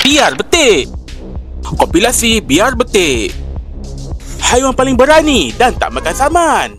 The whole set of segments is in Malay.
Biar betik. Kompilasi Biar Betik. Haiwan paling berani dan tak makan saman.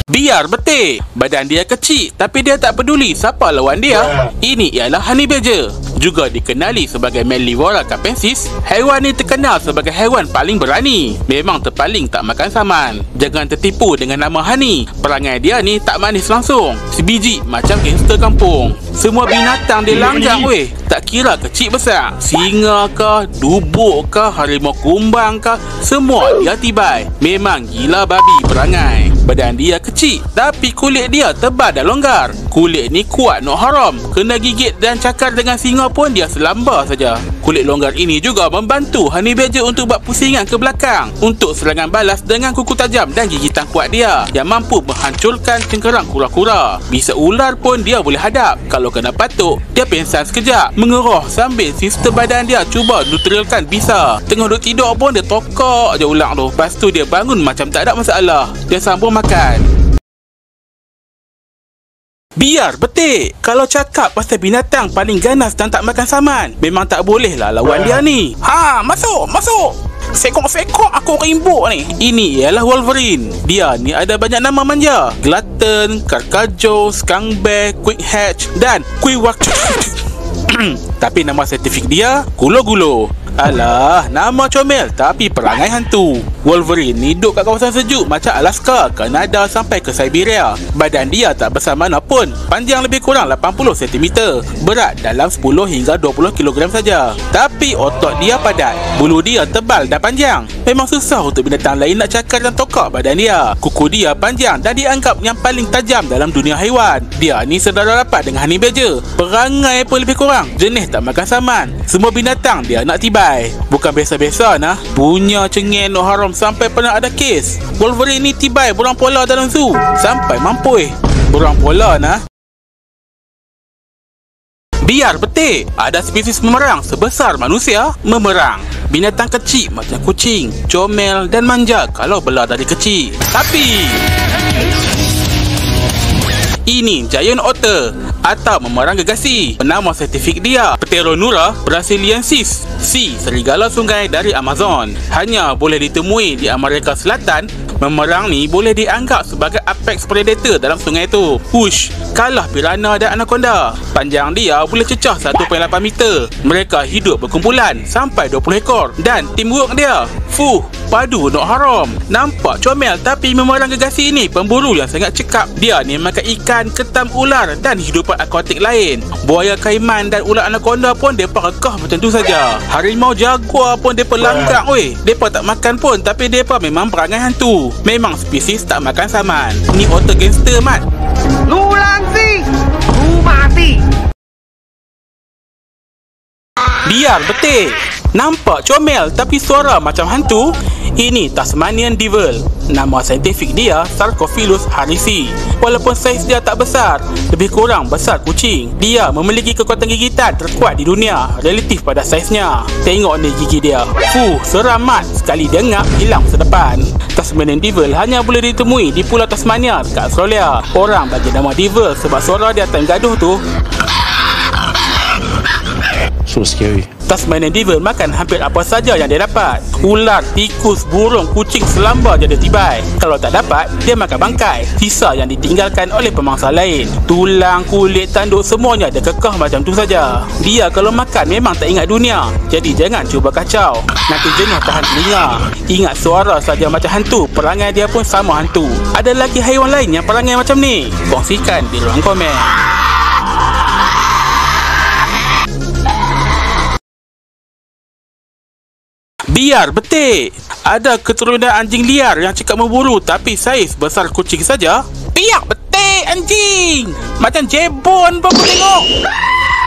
Biar betik. Badan dia kecil tapi dia tak peduli siapa lawan dia. Ini ialah honey badger, juga dikenali sebagai Mellivora capensis. Haiwan ni terkenal sebagai haiwan paling berani. Memang terpaling tak makan saman. Jangan tertipu dengan nama honey. Perangai dia ni tak manis langsung. Sebiji macam gangster kampung. Semua binatang dia langgar weh. Tak kira kecil besar. Singa ke, dubuk ke, harimau kumbang ke, semua dia tibai. Memang gila babi perangai. Badan dia kecil tapi kulit dia tebal dan longgar. Kulit ni kuat nak haram. Kena gigit dan cakar dengan singa pun dia selambar saja. Kulit longgar ini juga membantu honey badger untuk buat pusingan ke belakang untuk serangan balas dengan kuku tajam dan gigitan kuat dia yang mampu menghancurkan cengkerang kura-kura. Bisa ular pun dia boleh hadap. Kalau kena patuk, dia pingsan sekejap, mengeroh sambil sistem badan dia cuba neutralkan bisa. Tengah duduk tidur pun dia tokak je ulang tu. Lepas tu dia bangun macam tak ada masalah. Dia sambung makan. Biar betik. Kalau cakap pasal binatang paling ganas dan tak makan saman, memang tak boleh lah lawan dia ni. Masuk. Sekok-sekok aku rimbuk ni. Ini ialah Wolverine. Dia ni ada banyak nama manja. Glutton, Carcajo, Skunk Bear, Quick Hatch dan Quiwak. Tapi nama saintifik dia Gulo-Gulo. Alah, nama comel tapi perangai hantu. Wolverine ni duduk kat kawasan sejuk macam Alaska, Kanada sampai ke Siberia. Badan dia tak besar mana pun. Panjang lebih kurang 80 cm. Berat dalam 10 hingga 20 kg saja. Tapi otot dia padat. Bulu dia tebal dan panjang. Memang susah untuk binatang lain nak cakar dan tokak badan dia. Kuku dia panjang dan dianggap yang paling tajam dalam dunia haiwan. Dia ni saudara rapat dengan honey badger. Perangai pun lebih kurang. Jenis tak makan saman. Semua binatang dia nak tibai. Bukan biasa-biasa nah. Punya cengeng nak haram sampai pernah ada kes. Wolverine ni tibai burung polar dalam zoo sampai mampus. Burung polar nah. Biar betik. Ada spesies memerang sebesar manusia memerang. Binatang kecil macam kucing, comel dan manja kalau bela dari kecil. Tapi ini giant otter atau memerang gegasi. Nama saintifik dia Pteronura brasiliensis. Serigala sungai dari Amazon. Hanya boleh ditemui di Amerika Selatan. Memerang ni boleh dianggap sebagai apex predator dalam sungai tu. Kalah piranha dan anaconda. Panjang dia boleh cecah 1.8 meter. Mereka hidup berkumpulan sampai 20 ekor. Dan teamwork dia padu nak haram. Nampak comel tapi memerang gegasi ni pemburu yang sangat cekap. Dia ni makan ikan, ketam, ular dan hidupan akuatik lain. Buaya kaiman dan ular anaconda pun depa rekah macam tu saja. Harimau jaguar pun depa langgar weh. Depa tak makan pun tapi depa memang perangai hantu. Memang spesies tak makan saman. Ni otter gangster mat. Lu langsi, lu mati. Biar betik. Nampak comel tapi suara macam hantu. Ini Tasmanian Devil. Nama saintifik dia Sarcophilus harrisi. Walaupun saiz dia tak besar, lebih kurang besar kucing, dia memiliki kekuatan gigitan terkuat di dunia relatif pada saiznya. Tengok ni gigi dia. Seram mat. Sekali dengar hilang sedepan. Tasmanian Devil hanya boleh ditemui di Pulau Tasmania dekat Australia. Orang bagi nama Devil sebab suara dia time gaduh tu. So scary. Tasmanian Devil makan hampir apa saja yang dia dapat. Ular, tikus, burung, kucing selambar je dia tibai. Kalau tak dapat, dia makan bangkai, sisa yang ditinggalkan oleh pemangsa lain. Tulang, kulit, tanduk semuanya dia kekeh macam tu saja. Dia kalau makan memang tak ingat dunia. Jadi jangan cuba kacau. Nanti jenuh tahan telinga. Ingat suara saja macam hantu, perangai dia pun sama hantu. Ada lagi haiwan lain yang perangai macam ni? Kongsikan di ruang komen. Biar betik. Ada keturunan anjing liar yang cakap memburu tapi saiz besar kucing saja. Biar betik anjing. Macam jebon pun aku tengok.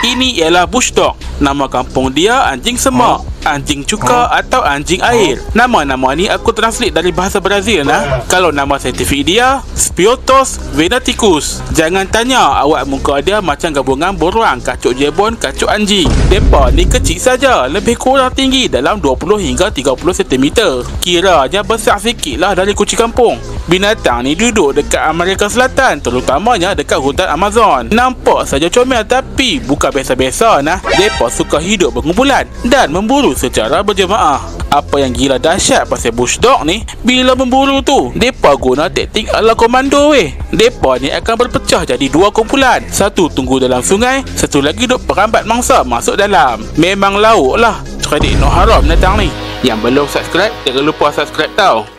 Ini ialah bush dog. Nama kampung dia anjing semak. anjing cuka atau anjing air. Nama-nama ni aku translate dari bahasa Brazil nah. Kalau nama saintifik dia Spiotos venaticus. Jangan tanya, awak muka dia macam gabungan borang, kacuk jebon, kacuk anjing. Depa ni kecil saja, lebih kurang tinggi dalam 20 hingga 30 cm. Kiranya besar sikit lah dari kucing kampung. Binatang ni duduk dekat Amerika Selatan, terutamanya dekat hutan Amazon. Nampak saja comel tapi bukan biasa-biasa nah. Depa suka hidup berkumpulan dan memburu secara berjemaah. Apa yang gila dahsyat pasal bushdog ni, bila memburu tu, depa guna taktik ala komando weh. Depa ni akan berpecah jadi dua kumpulan. Satu tunggu dalam sungai, satu lagi duk perambat mangsa masuk dalam. Memang lauk lah. Kredit no haram binatang ni. Yang belum subscribe, jangan lupa subscribe tau.